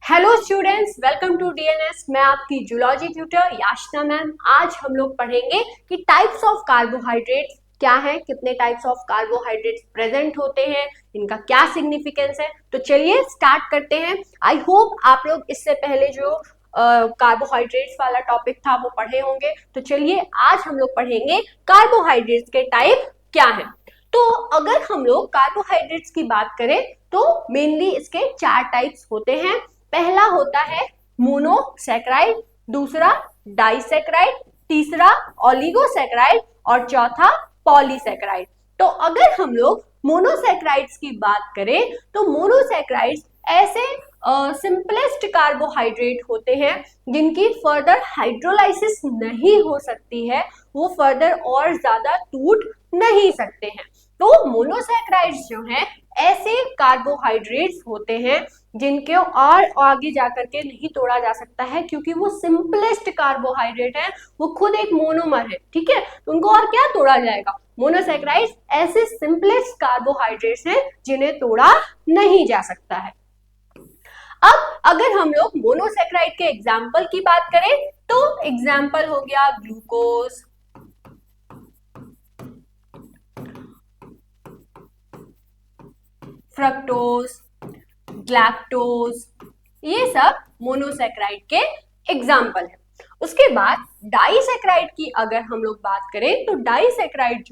Hello students, welcome to DNS. मैं आपकी zoology tutor Yashna ma'am. आज हम लोग पढ़ेंगे कि टाइप्स ऑफ कार्बोहाइड्रेट्स क्या है, कितने टाइप्स ऑफ कार्बोहाइड्रेट्स प्रेजेंट होते हैं, इनका क्या सिग्निफिकेंस है। तो चलिए स्टार्ट करते हैं। आई होप आप लोग इससे पहले जो कार्बोहाइड्रेट्स वाला टॉपिक था वो पढ़े होंगे। तो चलिए आज हम लोग पढ़ेंगे कार्बोहाइड्रेट्स के टाइप क्या है। तो अगर हम लोग कार्बोहाइड्रेट्स की बात करें तो मेनली इसके 4 टाइप्स होते हैं। पहला होता है मोनोसैकेराइड, दूसरा डाइसैकेराइड, तीसरा ओलिगोसैकेराइड और चौथा पॉलीसैकेराइड। तो अगर हम लोग मोनोसैकेराइड्स की बात करें तो मोनोसैकेराइड्स ऐसे सिंपलेस्ट कार्बोहाइड्रेट होते हैं जिनकी फर्दर हाइड्रोलाइसिस नहीं हो सकती है, वो फर्दर और ज्यादा टूट नहीं सकते हैं। तो मोनोसैकेराइड्स जो हैं ऐसे कार्बोहाइड्रेट्स होते हैं जिनके और आगे जाकर के नहीं तोड़ा जा सकता है, क्योंकि वो सिंपलेस्ट कार्बोहाइड्रेट है, वो खुद एक मोनोमर है। ठीक है, तो उनको और क्या तोड़ा जाएगा। मोनोसैकेराइड्स ऐसे सिंपलेस्ट कार्बोहाइड्रेट्स हैं जिन्हें तोड़ा नहीं जा सकता है। अब अगर हम लोग मोनोसैकेराइड के एग्जाम्पल की बात करें तो एग्जाम्पल हो गया ग्लूकोज, फ्रक्टोज, लैक्टोज, ये सब मोनोसैकेराइड के एग्जाम्पल है। उसके बाद डाइसैकेराइड की अगर हम लोग बात करें तो डाइसैकेराइड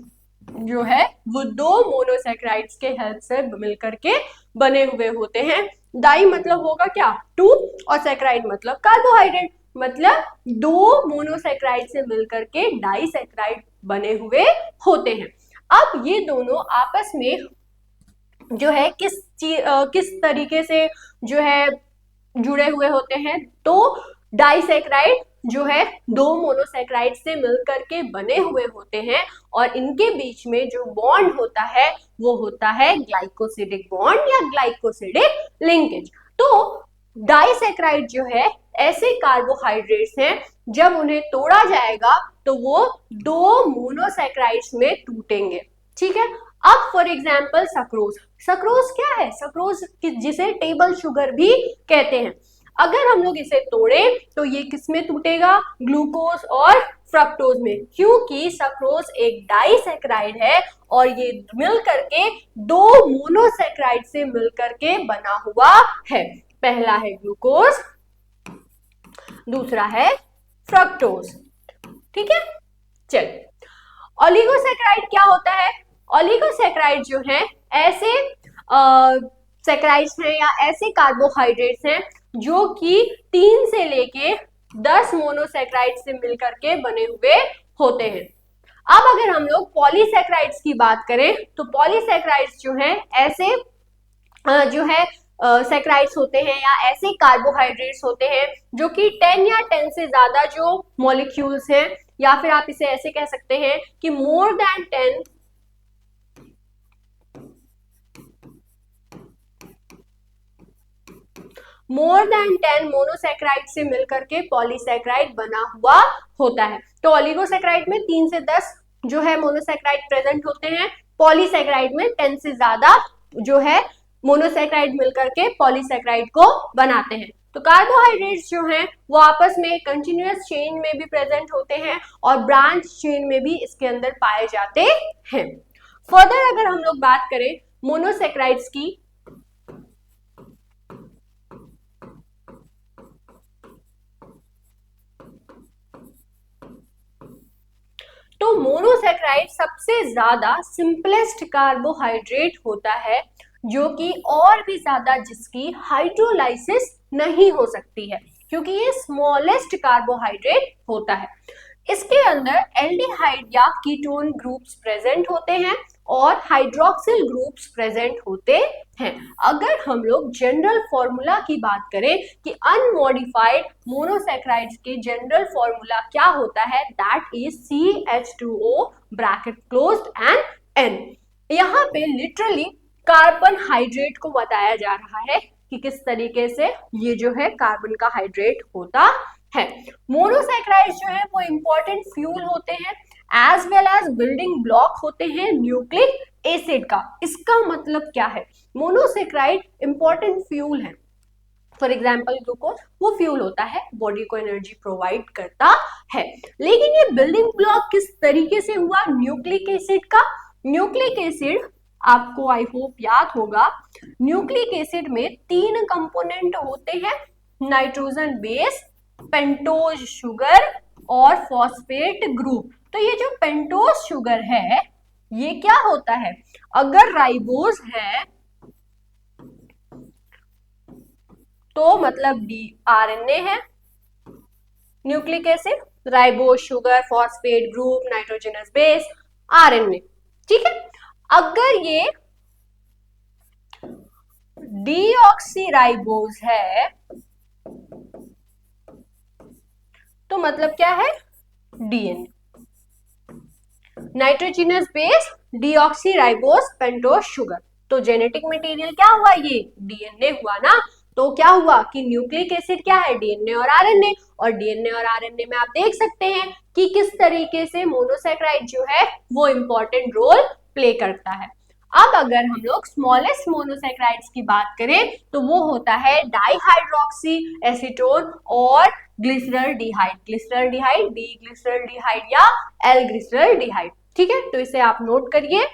जो है वो दो मोनोसैकेराइड्स के हेल्प से मिलकर के बने हुए होते हैं। डाई मतलब होगा क्या, टू, और सैकेराइड मतलब कार्बोहाइड्रेट, मतलब दो मोनोसैकेराइड से मिलकर के डाइसैकेराइड बने हुए होते हैं। अब ये दोनों आपस में जो है किस तरीके से जो है जुड़े हुए होते हैं, तो डाइसैकेराइड जो है दो मोनोसैकेराइड से मिलकर के बने हुए होते हैं और इनके बीच में जो बॉन्ड होता है वो होता है ग्लाइकोसिडिक बॉन्ड या ग्लाइकोसिडिक लिंकेज। तो डाइसैकेराइड जो है ऐसे कार्बोहाइड्रेट्स हैं जब उन्हें तोड़ा जाएगा तो वो दो मोनोसैकेराइड्स में टूटेंगे। ठीक है, अब फॉर एग्जाम्पल सक्रोज। सक्रोज क्या है, सक्रोज जिसे टेबल शुगर भी कहते हैं। अगर हम लोग इसे तोड़े तो ये किसमें टूटेगा, ग्लूकोज और फ्रक्टोज में, क्योंकि सक्रोज एक डाइसैकेराइड है और ये मिल करके दो मोनोसैकेराइड से मिल करके बना हुआ है। पहला है ग्लूकोज, दूसरा है फ्रक्टोज। ठीक है, चलिए ओलिगोसैकेराइड क्या होता है। ओलिगोसैकेराइड जो है ऐसे सैकेराइड्स हैं या ऐसे कार्बोहाइड्रेट्स हैं जो कि 3 से लेके 10 मोनोसैकेराइड से मिलकर के बने हुए होते हैं। अब अगर हम लोग पॉलीसैकेराइड्स की बात करें तो पॉलीसैकेराइड्स जो है ऐसे जो है सैकेराइड्स होते हैं या ऐसे कार्बोहाइड्रेट्स होते हैं जो कि 10 या 10 से ज्यादा जो मॉलिक्यूल्स हैं, या फिर आप इसे ऐसे कह सकते हैं कि मोर देन 10 मोनोसैकेराइड से मिलकर के पॉलीसैकेराइड बना हुआ होता है। तो ओलिगोसैकेराइड में 3 से 10 जो है मोनोसैकेराइड प्रेजेंट होते हैं, पॉलीसैकेराइड में 10 से ज्यादा जो है मोनोसैकेराइड मिलकर के पॉलीसैकेराइड को बनाते हैं। तो कार्बोहाइड्रेट्स जो हैं वो आपस में कंटिन्यूअस चेन में भी प्रेजेंट होते हैं और ब्रांच चेन में भी इसके अंदर पाए जाते हैं। फर्दर अगर हम लोग बात करें मोनोसैकेराइड्स की तो मोनोसैकेराइड सबसे ज्यादा सिंपलेस्ट कार्बोहाइड्रेट होता है जो कि और भी ज्यादा जिसकी हाइड्रोलाइसिस नहीं हो सकती है, क्योंकि ये स्मॉलेस्ट कार्बोहाइड्रेट होता है। इसके अंदर एल्डिहाइड या कीटोन ग्रुप्स प्रेजेंट होते हैं और हाइड्रोक्सिल ग्रुप्स प्रेजेंट होते हैं। अगर हम लोग जनरल फॉर्मूला की बात करें कि अनमॉडिफाइड मोनोसैकेराइड्स के जनरल फॉर्मूला क्या होता है, that is CH2O bracket closed end N। यहाँ पे लिटरली कार्बन हाइड्रेट को बताया जा रहा है कि किस तरीके से ये जो है कार्बन का हाइड्रेट होता है। मोनोसैकेराइड्स जो है वो इंपॉर्टेंट फ्यूल होते हैं as well as building block होते हैं न्यूक्लिक एसिड का। इसका मतलब क्या है, मोनोसैकेराइड इंपॉर्टेंट फ्यूल है फॉर एग्जाम्पल ग्लूकोज, वो फ्यूल होता है, बॉडी को एनर्जी प्रोवाइड करता है। लेकिन ये बिल्डिंग ब्लॉक किस तरीके से हुआ न्यूक्लिक एसिड का? न्यूक्लिक एसिड आपको आई होप याद होगा, न्यूक्लिक एसिड में 3 कंपोनेंट होते हैं, नाइट्रोजन बेस, पेंटोज शुगर और फॉस्फेट ग्रुप। तो ये जो पेंटोज शुगर है ये क्या होता है, अगर राइबोज है तो मतलब डी आरएनए है, nucleic acid, ribose sugar, phosphate group, nitrogenous base, RNA. ठीक है, अगर ये डीऑक्सीराइबोज है तो मतलब क्या है, DNA. Nitrogenous base, deoxyribose, pentose sugar, तो जेनेटिक मटेरियल क्या हुआ, ये डीएनए हुआ ना। तो क्या हुआ कि न्यूक्लिक एसिड क्या है, डीएनए और आरएनए, और डीएनए और आरएनए में आप देख सकते हैं कि किस तरीके से मोनोसेक्राइड जो है वो इंपॉर्टेंट रोल प्ले करता है। अब अगर हम लोग स्मॉलेस्ट मोनोसेक्राइड्स की बात करें तो वो होता है डाइहाइड्रोक्सी एसीटोन और ग्लिसरॉल्डिहाइड, ग्लिसरॉल्डिहाइड, डी ग्लिसरॉल्डिहाइड या एल ग्लिसरॉल्डिहाइड। ठीक है, तो इसे आप नोट करिए।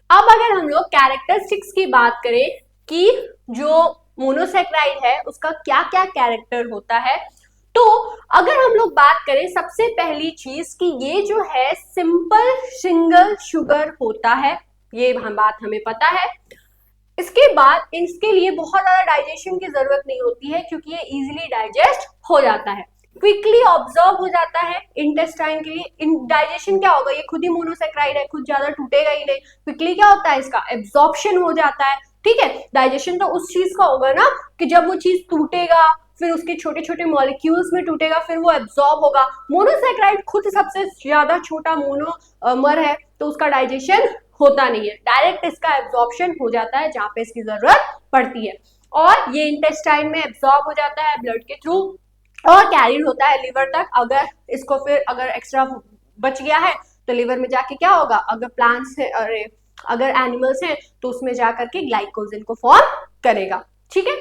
अब अगर हम लोग कैरेक्टरिस्टिक्स की बात करें कि जो मोनोसेक्राइड है उसका क्या क्या कैरेक्टर होता है, तो अगर हम लोग बात करें सबसे पहली चीज कि ये जो है सिंपल सिंगल शुगर होता है, ये बात हमें पता है। इसके बाद इसके लिए बहुत ज्यादा डाइजेशन की जरूरत नहीं होती है क्योंकि ये इजीली डाइजेस्ट हो जाता है, क्विकली ऑब्जॉर्व हो जाता है इंटेस्टाइन के लिए। डाइजेशन क्या होगा, ये खुद ही मोनोसेक्राइड है, खुद ज्यादा टूटेगा ही नहीं, क्विकली क्या होता है इसका एब्जॉर्प्शन हो जाता है। ठीक है, डाइजेशन तो उस चीज का होगा ना कि जब वो चीज टूटेगा फिर उसके छोटे छोटे मॉलिक्यूल्स में टूटेगा, फिर वो एब्जॉर्ब होगा। मोनोसेक्राइड खुद सबसे ज्यादा छोटा मोनोमर है तो उसका डाइजेशन होता नहीं है, डायरेक्ट इसका एब्जॉर्प्शन हो जाता है जहां पे इसकी जरूरत पड़ती है, और ये इंटेस्टाइन में एब्जॉर्ब हो जाता है ब्लड के थ्रू और कैरियर होता है लिवर तक। अगर इसको फिर अगर एक्स्ट्रा बच गया है तो लिवर में जाके क्या होगा, अगर प्लांट्स है अरे अगर एनिमल्स हैं तो उसमें जाकर के ग्लाइकोजन को फॉर्म करेगा। ठीक है,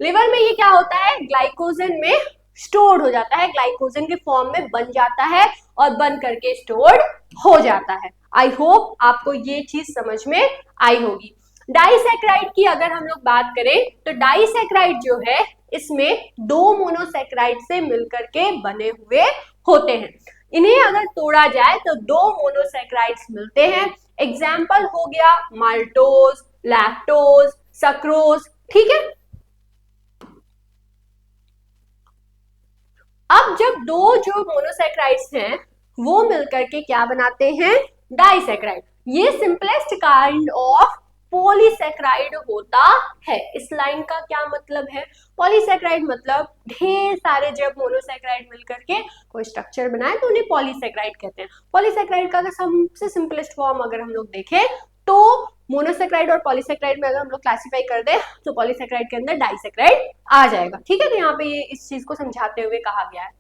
लिवर में ये क्या होता है, ग्लाइकोजन में स्टोर्ड हो जाता है, ग्लाइकोजन के फॉर्म में बन जाता है और बन करके स्टोर्ड हो जाता है। आई होप आपको ये चीज समझ में आई होगी। डाइसेक्राइड की अगर हम लोग बात करें तो डाइसेक्राइड जो है इसमें 2 मोनोसेक्राइड से मिलकर के बने हुए होते हैं। इन्हें अगर तोड़ा जाए तो 2 मोनोसेक्राइड्स मिलते हैं। एग्जाम्पल हो गया माल्टोज, लैक्टोज, सक्रोज। ठीक है, अब जब 2 जो मोनोसेक्राइड्स हैं वो मिलकर के क्या बनाते हैं, डाइसेक्राइड। ये सिंपलेस्ट काइंड ऑफ पॉलीसेक्राइड होता है। इस लाइन का क्या मतलब है, पॉलीसेक्राइड मतलब ढेर सारे जब मोनोसेक्राइड मिलकर के कोई स्ट्रक्चर बनाए तो उन्हें पॉलीसेक्राइड कहते हैं। पॉलीसेक्राइड का सबसे सिंपलेस्ट फॉर्म अगर हम लोग देखें तो मोनोसेक्राइड और पॉलीसेक्राइड में अगर हम लोग क्लासिफाई कर दे तो पॉलीसेक्राइड के अंदर डाइसेक्राइड आ जाएगा। ठीक है, तो यहाँ पे ये इस चीज को समझाते हुए कहा गया है।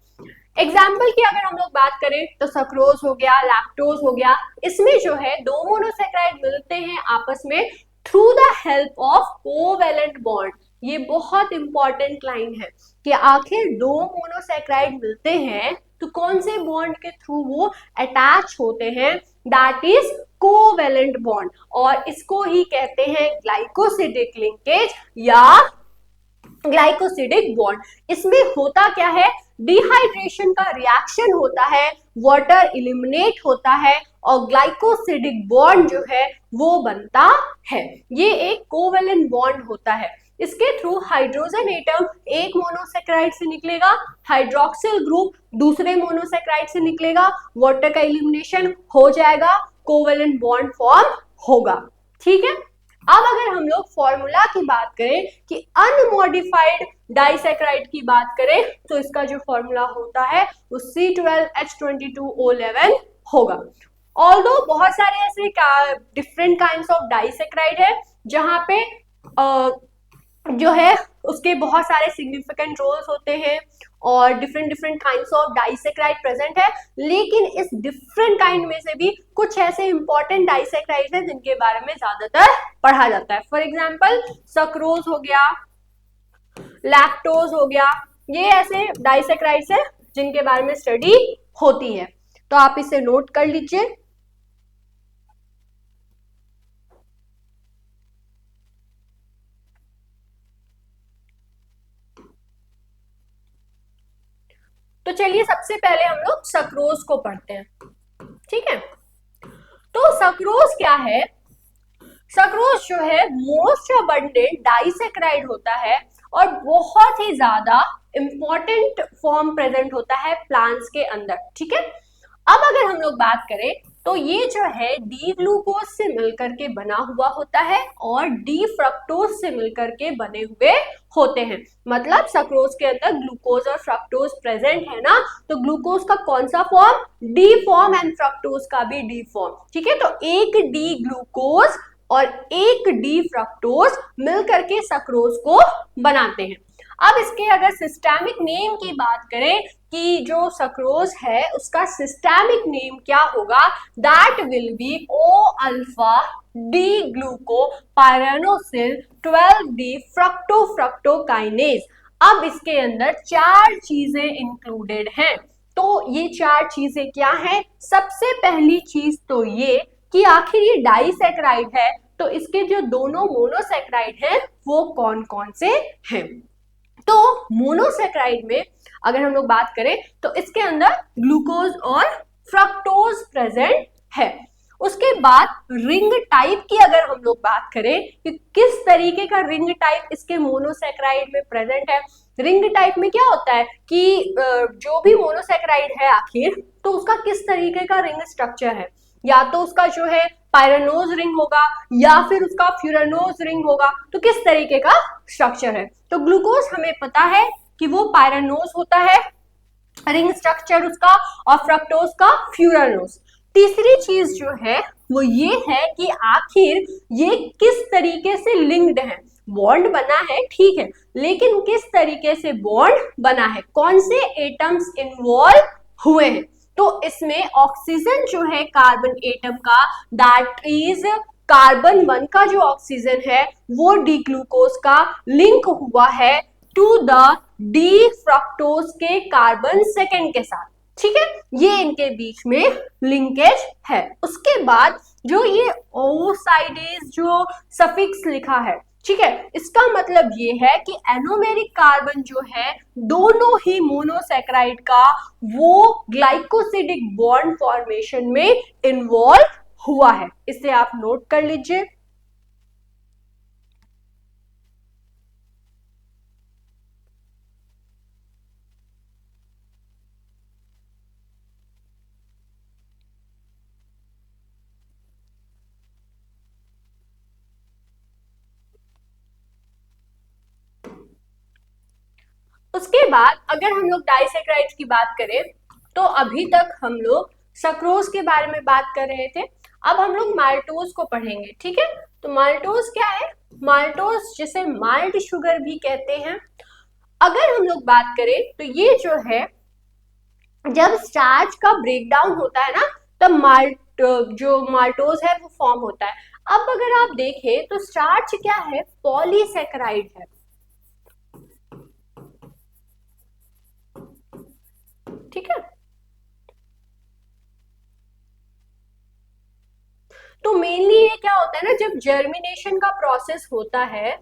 एग्जाम्पल की अगर हम लोग बात करें तो सक्रोज हो गया, लैक्टोज हो गया, इसमें जो है 2 मोनोसेक्राइड मिलते हैं आपस में through the help of covalent bond. ये बहुत इंपॉर्टेंट लाइन है कि आखिर 2 मोनोसेक्राइड मिलते हैं तो कौन से बॉन्ड के थ्रू वो अटैच होते हैं, दैट इज कोवेलेंट बॉन्ड, और इसको ही कहते हैं ग्लाइकोसिडिक लिंकेज या ग्लाइकोसिडिक बॉन्ड। इसमें होता क्या है, डिहाइड्रेशन का रिएक्शन होता है, वाटर इलिमिनेट होता है और ग्लाइकोसिडिक बॉन्ड जो है वो बनता है। ये एक कोवेलेंट बॉन्ड होता है। इसके थ्रू हाइड्रोजन एटम एक मोनोसेक्राइड से निकलेगा, हाइड्रोक्सिल ग्रुप दूसरे मोनोसेक्राइड से निकलेगा, वाटर का इलिमिनेशन हो जाएगा, कोवेलेंट बॉन्ड फॉर्म होगा। ठीक है, अब अगर हम लोग फॉर्मूला की बात करें कि अनमॉडिफाइड डाइसेक्राइड की बात करें तो इसका जो फॉर्मूला होता है वो C12H22O11 होगा। ऑल्दो बहुत सारे ऐसे डिफरेंट काइंड्स ऑफ डाइसेक्राइड है जहां पे जो है उसके बहुत सारे सिग्निफिकेंट रोल्स होते हैं और different different kinds of disaccharide present है, लेकिन इस डिफरेंट काइंड में से भी कुछ ऐसे इंपॉर्टेंट डाइसेक्राइड हैं जिनके बारे में ज्यादातर पढ़ा जाता है। फॉर एग्जांपल सक्रोज हो गया, लैक्टोज हो गया, ये ऐसे डाइसेक्राइड्स है जिनके बारे में स्टडी होती है, तो आप इसे नोट कर लीजिए। तो चलिए सबसे पहले हम लोग सक्रोज को पढ़ते हैं, ठीक है। तो सक्रोज क्या है? सक्रोज जो है मोस्ट अबंडेंट डाइसेक्राइड होता है और बहुत ही ज्यादा इंपॉर्टेंट फॉर्म प्रेजेंट होता है प्लांट्स के अंदर, ठीक है। अब अगर हम लोग बात करें तो ये जो है डी ग्लूकोज से मिलकर के बना हुआ होता है और डी फ्रक्टोज से मिलकर के बने हुए होते हैं। मतलब सक्रोज के अंदर ग्लूकोज और फ्रक्टोज प्रेजेंट है ना, तो ग्लूकोज का कौन सा form? D form, and fructose का भी डी फॉर्म, ठीक है। तो एक डी ग्लूकोज और एक डी फ्रक्टोज मिलकर के सक्रोज को बनाते हैं। अब इसके अगर सिस्टेमिक नेम की बात करें कि जो सक्रोज है उसका सिस्टेमिक नेम क्या होगा, that will be O alpha D gluco pyranosyl 12 D fructo fructokinase. अब इसके अंदर 4 चीजें इंक्लूडेड हैं, तो ये 4 चीजें क्या हैं? सबसे पहली चीज तो ये कि आखिर ये डाइसेक्राइड है, तो इसके जो दोनों मोनोसेक्राइड हैं वो कौन कौन से हैं? तो मोनोसेक्राइड में अगर हम लोग बात करें तो इसके अंदर ग्लूकोज और फ्रक्टोज प्रेजेंट है। उसके बाद रिंग टाइप की अगर हम लोग बात करें कि किस तरीके का रिंग टाइप इसके मोनोसेक्राइड में प्रेजेंट है, रिंग टाइप में क्या होता है कि जो भी मोनोसेक्राइड है आखिर तो उसका किस तरीके का रिंग स्ट्रक्चर है, या तो उसका जो है पायरानोज रिंग होगा या फिर उसका फ्यूरानोज रिंग होगा, तो किस तरीके का स्ट्रक्चर है। तो ग्लूकोज हमें पता है कि वो पायरानोज होता है रिंग स्ट्रक्चर उसका, और फ्रक्टोज का फ्यूरानोज। तीसरी चीज जो है वो ये है कि आखिर ये किस तरीके से लिंक्ड है, बॉन्ड बना है ठीक है, लेकिन किस तरीके से बॉन्ड बना है, कौन से एटम्स इन्वॉल्व हुए हैं। तो इसमें ऑक्सीजन जो है कार्बन एटम का, दैट इज कार्बन 1 का जो ऑक्सीजन है वो डी ग्लूकोज का लिंक हुआ है टू द डी फ्रक्टोज के कार्बन 2 के साथ, ठीक है। ये इनके बीच में लिंकेज है। उसके बाद जो ये ओसाइडेज जो सफिक्स लिखा है, ठीक है, इसका मतलब ये है कि एनोमेरिक कार्बन जो है दोनों ही मोनोसेक्राइड का वो ग्लाइकोसिडिक बॉन्ड फॉर्मेशन में इन्वॉल्व हुआ है। इसे आप नोट कर लीजिए। उसके बाद अगर हम लोग डाइसेक्राइड्स की बात करें तो अभी तक हम लोग सक्रोज के बारे में बात कर रहे थे, अब हम लोग माल्टोज को पढ़ेंगे, ठीक है। तो माल्टोज क्या है? माल्टोज जिसे माल्ट शुगर भी कहते हैं। अगर हम लोग बात करें तो ये जो है जब स्टार्च का ब्रेकडाउन होता है ना तब जो माल्टोज है वो फॉर्म होता है। अब अगर आप देखें तो स्टार्च क्या है? पॉलीसेक्राइड है, ठीक है। तो मेनली ये क्या होता है ना, जब जर्मिनेशन का प्रोसेस होता है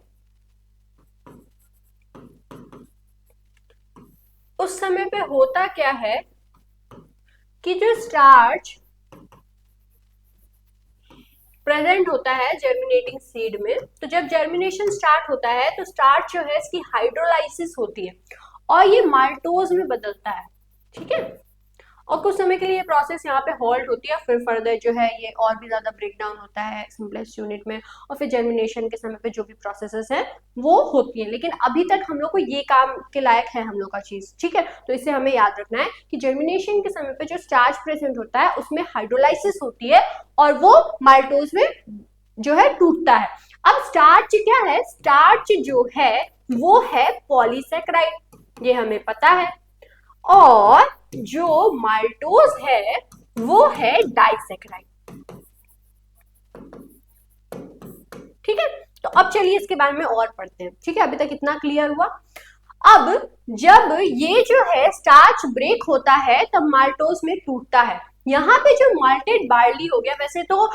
उस समय पे होता क्या है कि जो स्टार्च प्रेजेंट होता है जर्मिनेटिंग सीड में, तो जब जर्मिनेशन स्टार्ट होता है तो स्टार्च जो है इसकी हाइड्रोलाइसिस होती है और ये माल्टोज में बदलता है, ठीक है। और कुछ समय के लिए ये प्रोसेस यहाँ पे हॉल्ट होती है, फिर फर्दर जो है ये और भी ज्यादा ब्रेक डाउन होता है सिंपलेस्ट यूनिट में, और फिर जर्मिनेशन के समय पे जो भी प्रोसेसेस हैं वो होती है। लेकिन अभी तक हम लोग को ये काम के लायक है हम लोग का चीज, ठीक है। तो इसे हमें याद रखना है कि जर्मिनेशन के समय पे जो स्टार्च प्रेजेंट होता है उसमें हाइड्रोलाइसिस होती है और वो माल्टोज में जो है टूटता है। अब स्टार्च क्या है, स्टार्च जो है वो है पॉलीसेकेराइड, ये हमें पता है, और जो माल्टोज है वो है डाइसेकेराइड। ठीक है, तो अब चलिए इसके बारे में और पढ़ते हैं। ठीक है, अभी तक इतना क्लियर हुआ। अब जब ये जो है स्टार्च ब्रेक होता है तब माल्टोज में टूटता है। यहाँ पे जो माल्टेड बार्ली हो गया, वैसे तो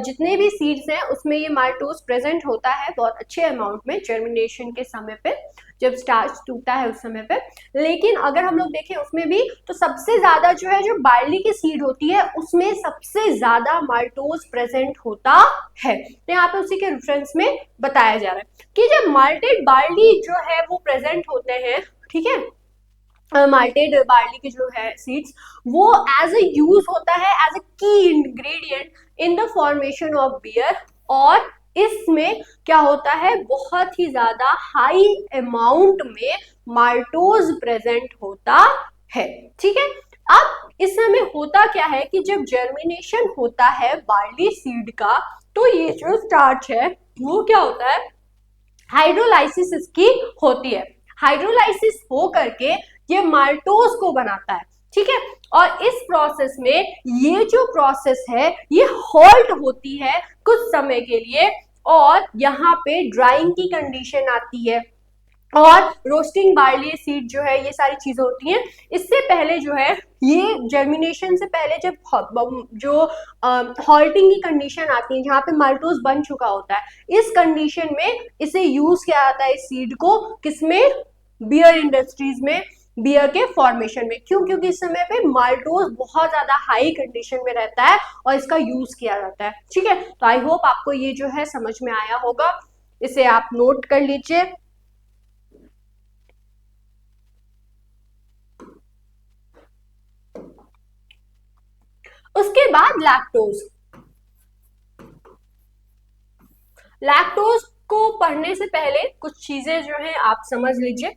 जितने भी सीड्स हैं उसमें ये माल्टोज प्रेजेंट होता है बहुत अच्छे अमाउंट में जर्मिनेशन के समय पे, जब स्टार्च टूटता है उस समय पे, लेकिन अगर हम लोग देखें उसमें भी तो सबसे ज्यादा जो है जो बार्ली की सीड होती है उसमें सबसे ज्यादा माल्टोज प्रेजेंट होता है। तो यहाँ पे उसी के रेफरेंस में बताया जा रहा है कि जब माल्टेड बार्ली जो है वो प्रेजेंट होते हैं, ठीक है, माल्टेड बार्ली के जो है सीड्स वो एज ए यूज होता है as a key ingredient in the formation of beer, और इसमें क्या होता है बहुत ही ज्यादा हाई अमाउंट में माल्टोज प्रेजेंट होता है। ठीक है, अब इस समय होता क्या है कि जब जर्मिनेशन होता है बार्ली सीड का तो ये जो स्टार्च है वो क्या होता है, हाइड्रोलाइसिस इसकी होती है, हाइड्रोलाइसिस हो करके ये माल्टोज को बनाता है। ठीक है, और इस प्रोसेस में ये जो प्रोसेस है ये हॉल्ट होती है कुछ समय के लिए, और यहाँ पे ड्राइंग की कंडीशन आती है और रोस्टिंग बार्ली सीड जो है ये सारी चीजें होती हैं। इससे पहले जो है ये जर्मिनेशन से पहले जब जो हॉल्टिंग की कंडीशन आती है जहाँ पे माल्टोज बन चुका होता है, इस कंडीशन में इसे यूज किया जाता है इस सीड को, किसमें, बियर इंडस्ट्रीज में, बियर के फॉर्मेशन में। क्यों, क्योंकि इस समय पे माल्टोज बहुत ज्यादा हाई कंडीशन में रहता है और इसका यूज किया जाता है। ठीक है, तो आई होप आपको ये जो है समझ में आया होगा, इसे आप नोट कर लीजिए। उसके बाद लैक्टोज, लैक्टोज को पढ़ने से पहले कुछ चीजें जो है आप समझ लीजिए।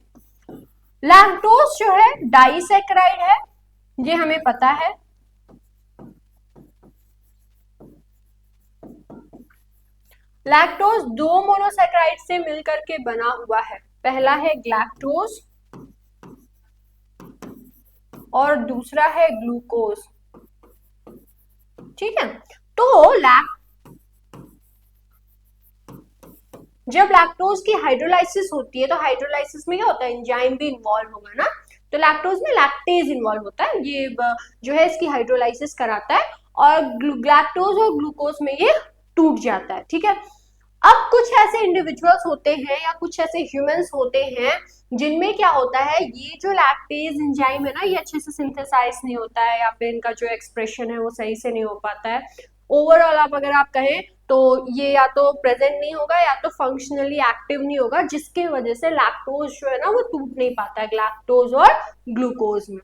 लैक्टोज जो है डाइसेकेराइड है, ये हमें पता है। लैक्टोज दो मोनोसेकेराइड से मिलकर के बना हुआ है, पहला है ग्लैक्टोज और दूसरा है ग्लूकोज। ठीक है, तो जब लैक्टोज की हाइड्रोलाइसिस होती है तो हाइड्रोलाइसिस में क्या होता है, एंजाइम भी इन्वॉल्व होगा ना, तो लैक्टोज में लैक्टेज इन्वॉल्व होता है, ये जो है इसकी हाइड्रोलाइसिस कराता है, और ग्लैक्टोज और ग्लूकोज में ये टूट जाता है। ठीक है, अब कुछ ऐसे इंडिविजुअल्स होते हैं या कुछ ऐसे ह्यूमंस होते हैं जिनमें क्या होता है, ये जो लैक्टेज एंजाइम है ना ये अच्छे से सिंथेसाइज नहीं होता है, या फिर इनका जो एक्सप्रेशन है वो सही से नहीं हो पाता है। ओवरऑल आप अगर आप कहें तो ये या तो प्रेजेंट नहीं होगा या तो फंक्शनली एक्टिव नहीं होगा, जिसके वजह से लैक्टोज जो है ना वो टूट नहीं पाता है लैक्टोज और ग्लूकोज में।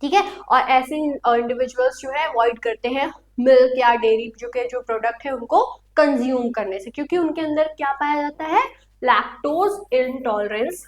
ठीक है, और ऐसे इंडिविजुअल्स जो है अवॉइड करते हैं मिल्क या डेयरी जो प्रोडक्ट है उनको कंज्यूम करने से, क्योंकि उनके अंदर क्या पाया जाता है, लैक्टोज इंटॉलरेंस।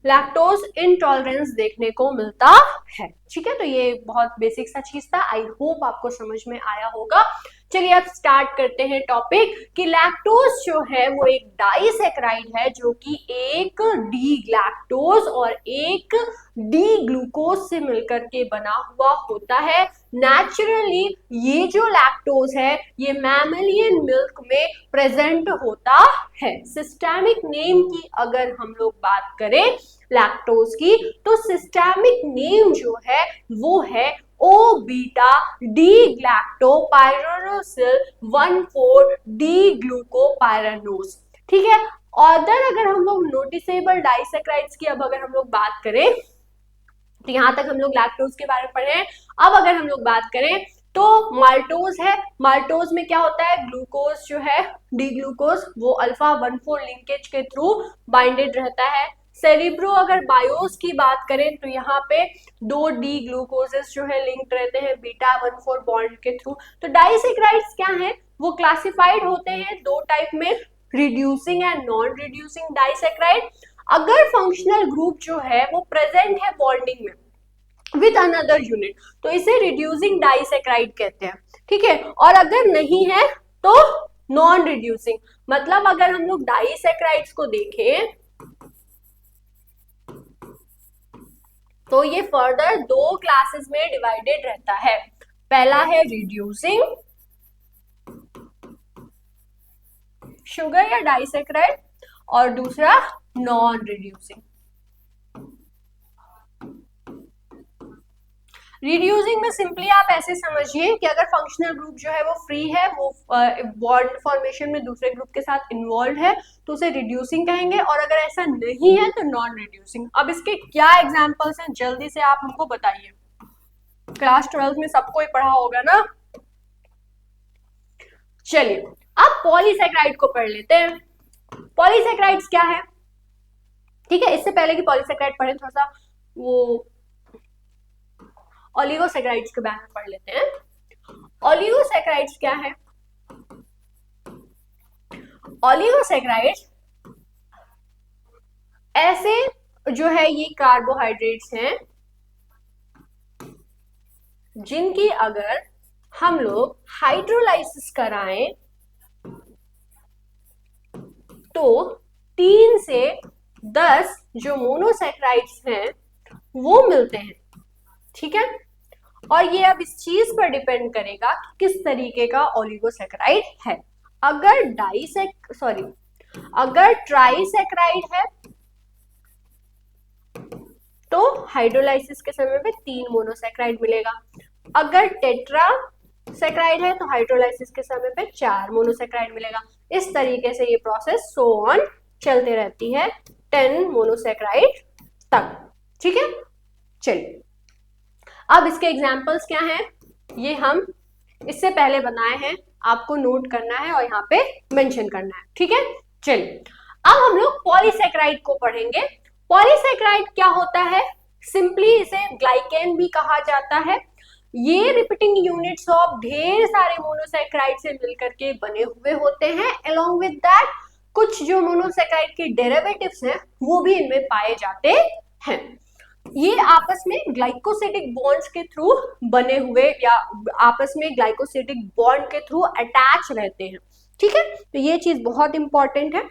लैक्टोज इंटॉलरेंस देखने को मिलता है। ठीक है, तो ये बहुत बेसिक सा चीज था, आई होप आपको समझ में आया होगा। चलिए अब स्टार्ट करते हैं टॉपिक कि लैक्टोज जो है वो एक डाइसेकेराइड है जो कि एक डी ग्लैक्टोज और एक डी ग्लूकोज से मिलकर के बना हुआ होता है। नेचुरली ये जो लैक्टोज है ये मैमलियन मिल्क में प्रेजेंट होता है। सिस्टेमिक नेम की अगर हम लोग बात करें लैक्टोज की तो सिस्टेमिक नेम जो है वो है ओ बीटा डी ग्लैक्टोपाइरानोसिल 1,4 डी ग्लूकोपाइरानोज। ठीक है, अदर अगर हम लोग नोटिसेबल डाइसेक्राइड्स की अब अगर हम लोग बात करें तो यहां तक हम लोग लैक्टोज के बारे में पढ़े हैं। अब अगर हम लोग बात करें तो माल्टोज है, माल्टोज में क्या होता है, ग्लूकोज जो है डी ग्लूकोज वो अल्फा 1,4 लिंकेज के थ्रू बाइंडेड रहता है। सेरिब्रो अगर बायोस की बात करें तो यहाँ पे दो डी ग्लूकोजेस जो है लिंक्ड रहते हैं बीटा 1,4 बॉन्ड के थ्रू। तो डाइसेक्राइड्स क्या है, वो क्लासिफाइड होते हैं दो टाइप में, reducing and non reducing disaccharide. अगर फंक्शनल ग्रुप जो है वो प्रेजेंट है बॉन्डिंग में विद अनदर यूनिट तो इसे रिड्यूसिंग डाइसैकेराइड कहते हैं, ठीक है। और अगर नहीं है तो नॉन रिड्यूसिंग, मतलब अगर हम लोग डाइसैकेराइड्स को देखें तो ये फर्दर दो क्लासेस में डिवाइडेड रहता है। पहला है रिड्यूसिंग शुगर या डाइसैकेराइड और दूसरा नॉन रिड्यूसिंग। रिड्यूसिंग में सिंपली आप ऐसे समझिए कि अगर फंक्शनल ग्रुप जो है वो फ्री है, वो बॉन्ड फॉर्मेशन में दूसरे ग्रुप के साथ इन्वॉल्व है तो उसे रिड्यूसिंग कहेंगे, और अगर ऐसा नहीं है तो नॉन रिड्यूसिंग। अब इसके क्या एग्जांपल्स हैं जल्दी से आप हमको बताइए, क्लास 12 में सबको ही पढ़ा होगा ना। चलिए अब पॉलीसैकेराइड को पढ़ लेते हैं। पॉलीसैकेराइड्स क्या है, ठीक है। इससे पहले कि पॉलीसैकेराइड पढ़े थोड़ा सा वो ओलिगोसैकेराइड्स के बारे में पढ़ लेते हैं। ओलिगोसैकेराइड्स क्या है, ओलिगोसैकेराइड्स ऐसे जो है ये कार्बोहाइड्रेट्स हैं जिनकी अगर हम लोग हाइड्रोलाइसिस कराएं तो 3 से 10 जो मोनोसैकेराइड्स हैं वो मिलते हैं, ठीक है। और ये अब इस चीज पर डिपेंड करेगा कि किस तरीके का ओलिगोसैकेराइड है। अगर अगर ट्राइसैकेराइड है तो हाइड्रोलाइसिस के समय पे 3 मोनोसैकेराइड मिलेगा। अगर टेट्रासैकेराइड है तो हाइड्रोलाइसिस के समय पे 4 मोनोसैकेराइड मिलेगा। इस तरीके से ये प्रोसेस सो ऑन चलते रहती है 10 मोनोसैकेराइड तक, ठीक है। चलिए अब इसके एग्जाम्पल्स क्या हैं ये हम इससे पहले बनाए हैं, आपको नोट करना है और यहाँ पे मेंशन करना है, ठीक है। चलिए अब हम लोग पॉलीसैकेराइड को पढ़ेंगे। पॉलीसैकेराइड क्या होता है, सिंपली इसे ग्लाइकेन भी कहा जाता है। ये रिपीटिंग यूनिट्स ऑफ ढेर सारे मोनोसैकेराइड से मिलकर के बने हुए होते हैं। अलोंग विद दैट कुछ जो मोनोसैकेराइड के डेरिवेटिव्स हैं वो भी इनमें पाए जाते हैं। ये आपस में ग्लाइकोसिडिक बॉन्ड्स के थ्रू बने हुए या आपस में ग्लाइकोसिडिक बॉन्ड के थ्रू अटैच रहते हैं, ठीक है। तो ये चीज बहुत इंपॉर्टेंट है।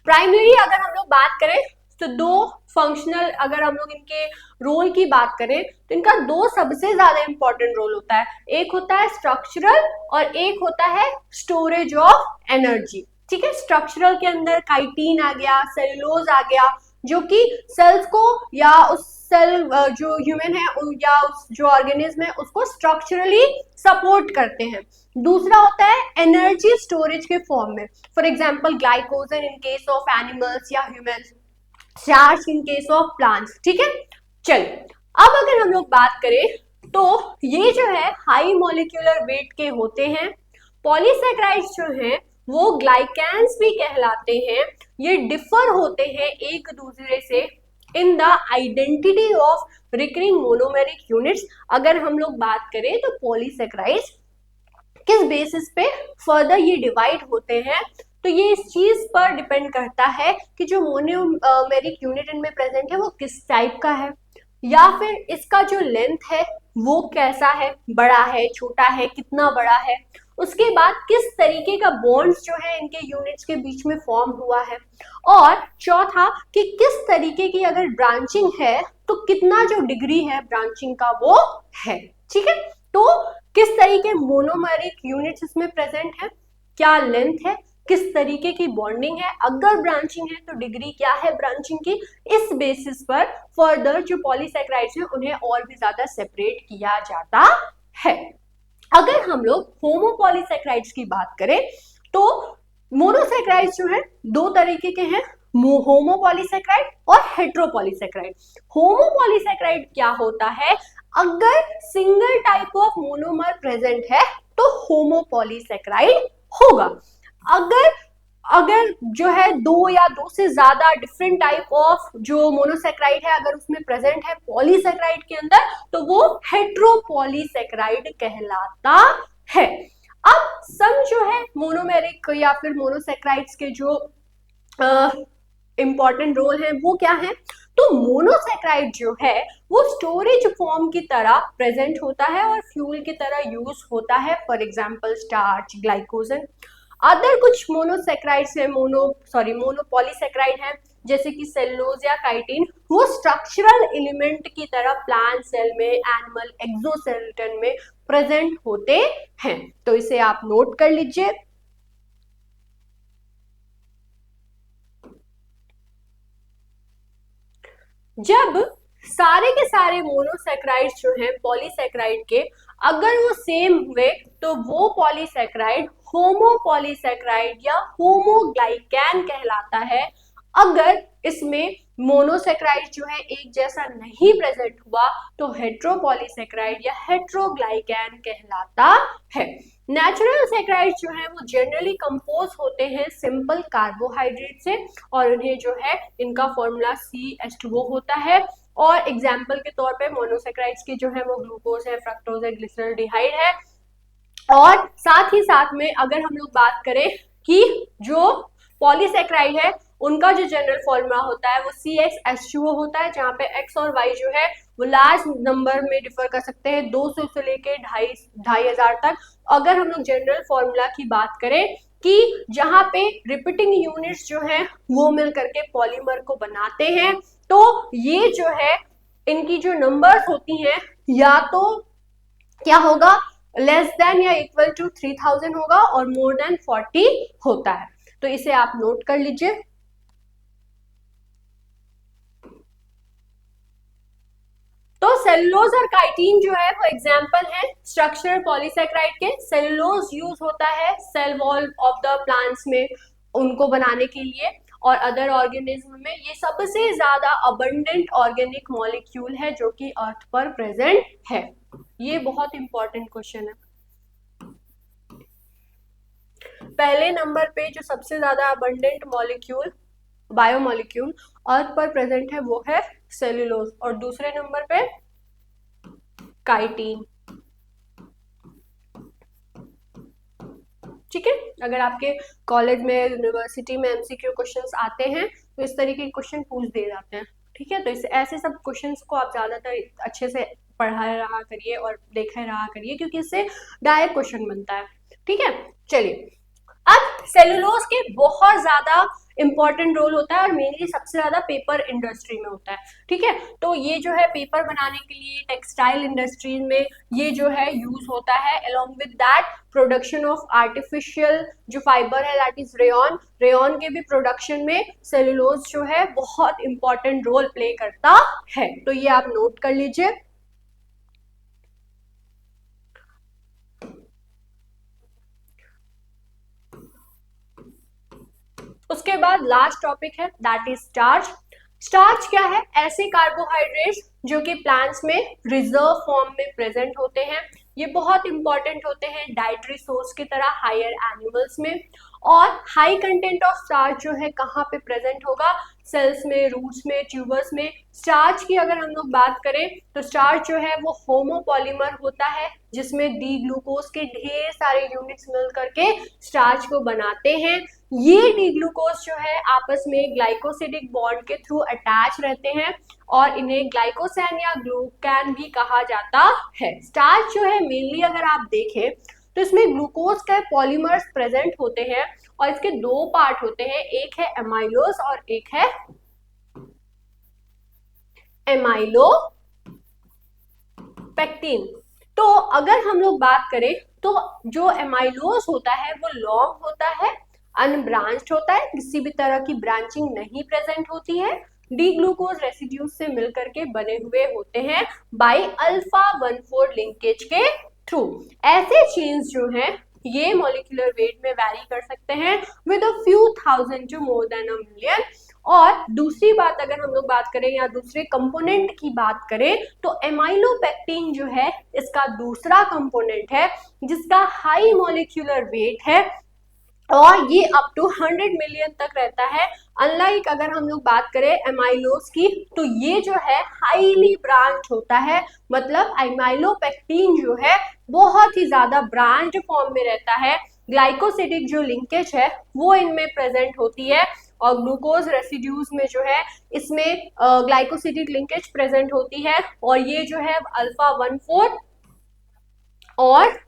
प्राइमरी अगर हम लोग बात करें तो दो फंक्शनल, अगर हम लोग इनके रोल की बात करें तो इनका दो सबसे ज्यादा इंपॉर्टेंट रोल होता है। एक होता है स्ट्रक्चरल और एक होता है स्टोरेज ऑफ एनर्जी, ठीक है। स्ट्रक्चरल के अंदर काइटिन आ गया, सेलुलोज आ गया, जो कि सेल्स को या उस सेल जो ह्यूमन है या उस जो ऑर्गेनिज्म है उसको स्ट्रक्चरली सपोर्ट करते हैं। दूसरा होता है एनर्जी स्टोरेज के फॉर्म में, for example glycogen in case of animals या humans, starch in case of plants, ठीक है। चलिए अब अगर हम लोग बात करें तो ये जो है हाई मॉलिक्यूलर वेट के होते हैं। पॉलीसैकेराइड्स जो हैं वो ग्लाइकेन्स भी कहलाते हैं। ये डिफर होते हैं एक दूसरे से in the identity of recurring monomeric units. अगर हम लोग बात करें तो पॉलीसैकेराइड्स किस बेसिस पे फर्दर ये डिवाइड होते हैं, तो ये इस चीज पर डिपेंड करता है कि जो मोनोमेरिक यूनिट इनमें प्रेजेंट है वो किस टाइप का है, या फिर इसका जो लेंथ है वो कैसा है, बड़ा है, छोटा है, कितना बड़ा है। उसके बाद किस तरीके का बॉन्ड्स जो है इनके यूनिट्स के बीच में फॉर्म हुआ है, और चौथा कि किस तरीके की अगर ब्रांचिंग है तो कितना जो डिग्री है ब्रांचिंग का वो है, ठीक है। तो किस तरीके मोनोमेरिक यूनिट्स इसमें प्रेजेंट है, क्या लेंथ है, किस तरीके की बॉन्डिंग है, अगर ब्रांचिंग है तो डिग्री क्या है ब्रांचिंग की। इस बेसिस पर फर्दर जो पॉलीसैकेराइड्स हैं उन्हें और भी ज्यादा सेपरेट किया जाता है। अगर हम लोग होमोपॉलीसैकेराइड्स की बात करें तो मोनोसैकेराइड्स जो है दो तरीके के हैं, होमोपॉलीसैकेराइड और हेटेरोपॉलीसैकेराइड। होमोपॉलीसैकेराइड क्या होता है, अगर single type of monomer present है तो होमोपॉलीसैकेराइड होगा। अगर जो है दो या दो से ज्यादा डिफरेंट टाइप ऑफ जो मोनोसैकेराइड है अगर उसमें प्रेजेंट है पॉलीसैकेराइड के अंदर तो वो हेटेरोपॉलीसैकेराइड कहलाता है। अब सम जो है मोनोमेरिक या फिर मोनोसैकेराइड्स के जो इंपॉर्टेंट रोल है वो क्या है, तो मोनोसेक्राइड जो है वो स्टोरेज फॉर्म की तरह प्रेजेंट होता है और फ्यूल की तरह यूज होता है, for example starch, glycogen. Other कुछ मोनोसेक्राइड्स है, मोनोपॉलीसेक्राइड है, जैसे कि सेलुलोज या काइटिन, वो स्ट्रक्चरल एलिमेंट की तरह प्लांट सेल में, एनिमल एक्सोस्केलेटन में प्रेजेंट होते हैं। तो इसे आप नोट कर लीजिए। जब सारे के सारे मोनोसेक्राइड्स जो हैं पॉलीसेक्राइड के, अगर वो सेम हुए तो वो पॉलीसेक्राइड होमोपॉलीसेक्राइड या होमोग्लाइकैन कहलाता है। अगर इसमें मोनोसेक्राइड जो है एक जैसा नहीं प्रेजेंट हुआ तो हेट्रोपॉलीसेक्राइड या हेट्रोग्लाइकैन कहलाता है। नेचुरल सेक्राइड जो है वो जनरली कंपोज होते हैं सिंपल कार्बोहाइड्रेट से, और उन्हें जो है इनका फॉर्मूला CH2O होता है। और एग्जाम्पल के तौर पे मोनोसेक्राइड्स के जो है वो ग्लूकोज है, फ्रक्टोज है, ग्लिसरॉल्डिहाइड है। और साथ ही साथ में अगर हम लोग बात करें कि जो पॉलीसेक्राइड है उनका जो जनरल फॉर्मूला होता है वो CXH2O होता है, जहाँ पे X और Y जो है वो लार्ज नंबर में डिफर कर सकते हैं, 200 से लेके 2,500 तक। अगर हम लोग जनरल फॉर्मूला की बात करें कि जहाँ पे रिपीटिंग यूनिट्स जो है वो मिल करके पॉलीमर को बनाते हैं, तो ये जो है इनकी जो नंबर्स होती हैं या तो क्या होगा, लेस देन या इक्वल टू 3000 होगा और मोर देन 40 होता है। तो इसे आप नोट कर लीजिए। तो सेलुलोज और काइटिन जो है वो एग्जांपल है स्ट्रक्चरल पॉलीसेक्राइड के। सेलुलोज यूज होता है cell wall of the plants में उनको बनाने के लिए, और अदर ऑर्गेनिज्म में ये सबसे ज्यादा अबंडेंट ऑर्गेनिक मॉलिक्यूल है जो कि अर्थ पर प्रेजेंट है। ये बहुत इंपॉर्टेंट क्वेश्चन है। पहले नंबर पे जो सबसे ज्यादा अबंडेंट मॉलिक्यूल, बायोमॉलिक्यूल अर्थ पर प्रेजेंट है वो है सेलुलोज, और दूसरे नंबर पे काइटिन। ठीक है, अगर आपके कॉलेज में, यूनिवर्सिटी में MCQ क्वेश्चंस आते हैं तो इस तरीके के क्वेश्चन पूछ दिए जाते हैं। ठीक है, तो इस ऐसे सब क्वेश्चंस को आप ज्यादातर अच्छे से पढ़ा रहा करिए और देखे रहा करिए, क्योंकि इससे डायरेक्ट क्वेश्चन बनता है। ठीक है, चलिए अब सेलुलोज के बहुत ज्यादा इंपॉर्टेंट रोल होता है और मेनली सबसे ज्यादा पेपर इंडस्ट्री में होता है। ठीक है, तो ये जो है पेपर बनाने के लिए टेक्सटाइल इंडस्ट्रीज में ये जो है यूज होता है, along with that production of artificial जो फाइबर है दैट इज रेयॉन, रेयॉन के भी प्रोडक्शन में सेलुलोज जो है बहुत इंपॉर्टेंट रोल प्ले करता है। तो ये आप नोट कर लीजिए। उसके बाद लास्ट टॉपिक है दैट इज स्टार्च। स्टार्च क्या है, ऐसे कार्बोहाइड्रेट्स जो कि प्लांट्स में रिजर्व फॉर्म में प्रेजेंट होते हैं। ये बहुत इंपॉर्टेंट होते हैं डाइटरी सोर्स की तरह हायर एनिमल्स में। और हाई कंटेंट ऑफ स्टार्च जो है कहाँ पे प्रेजेंट होगा, सेल्स में, रूट्स में, ट्यूबर्स में। स्टार्च की अगर हम लोग बात करें तो स्टार्च जो है वो होमोपॉलीमर होता है, जिसमें डी ग्लूकोज के ढेर सारे यूनिट्स मिल करके स्टार्च को बनाते हैं। ये डी ग्लूकोज जो है आपस में ग्लाइकोसिडिक बॉन्ड के थ्रू अटैच रहते हैं और इन्हें ग्लाइकोसैन या ग्लूकैन भी कहा जाता है। स्टार्च जो है मेनली अगर आप देखें तो इसमें ग्लूकोज के पॉलीमर्स प्रेजेंट होते हैं और इसके दो पार्ट होते हैं, एक है एमाइलोज और एक है एमाइलोपेक्टिन। तो अगर हम लोग बात करें तो जो एमाइलोज होता है वो लॉन्ग होता है, अनब्रांच्ड होता है, किसी भी तरह की ब्रांचिंग नहीं प्रेजेंट होती है, डी ग्लूकोज रेसिड्यूज से मिलकर के बने हुए होते हैं बाय अल्फा 1,4 लिंकेज के थ्रू। ऐसे चेन्स जो हैं ये मॉलिक्यूलर वेट में वैरी कर सकते हैं with a few thousand to more than a million. और दूसरी बात अगर हम लोग बात करें या दूसरे कंपोनेंट की बात करें तो एमाइलोपेक्टिन जो है इसका दूसरा कंपोनेंट है जिसका हाई मॉलिक्यूलर वेट है और ये अप टू 100 मिलियन तक रहता है। अनलाइक अगर हम लोग बात करें एमाइलोज की तो ये जो है हाईली ब्रांच होता है, मतलब एमाइलोपेक्टिन जो है बहुत ही ज्यादा ब्रांच फॉर्म में रहता है। ग्लाइकोसिडिक जो लिंकेज है वो इनमें प्रेजेंट होती है, और ग्लूकोज रेसिड्यूज में जो है इसमें ग्लाइकोसिडिक लिंकेज प्रेजेंट होती है, और ये जो है अल्फा 1,4 और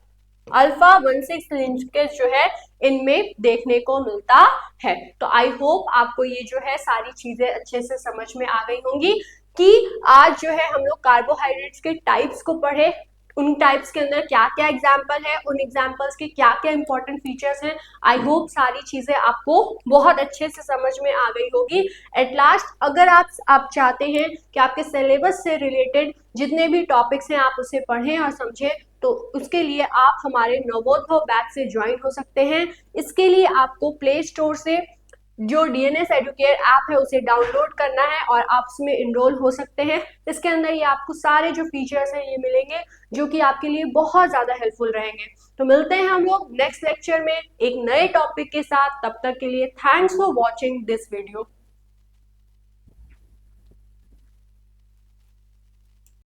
अल्फा 1,6 लिंकेज जो है इनमें देखने को मिलता है। तो आई होप आपको ये जो है सारी चीजें अच्छे से समझ में आ गई होंगी कि आज जो है हम लोग कार्बोहाइड्रेट्स के टाइप्स को पढ़े, उन टाइप्स के अंदर क्या क्या एग्जाम्पल है, उन एग्जाम्पल्स के क्या क्या इंपॉर्टेंट फीचर्स हैं। आई होप सारी चीजें आपको बहुत अच्छे से समझ में आ गई होगी। एट लास्ट अगर आप चाहते हैं कि आपके सिलेबस से रिलेटेड जितने भी टॉपिक्स हैं आप उसे पढ़ें और समझें, तो उसके लिए आप हमारे नवोद्भव बैच से ज्वाइन हो सकते हैं। इसके लिए आपको प्ले स्टोर से जो डीएनएस एडुकेयर ऐप है उसे डाउनलोड करना है और आप उसमें इनरोल हो सकते हैं। इसके अंदर ये आपको सारे जो फीचर्स हैं ये मिलेंगे जो कि आपके लिए बहुत ज़्यादा हेल्पफुल रहेंगे। तो मिलते हैं हम लोग नेक्स्ट लेक्चर में एक नए टॉपिक के साथ। तब तक के लिए thanks for watching this video.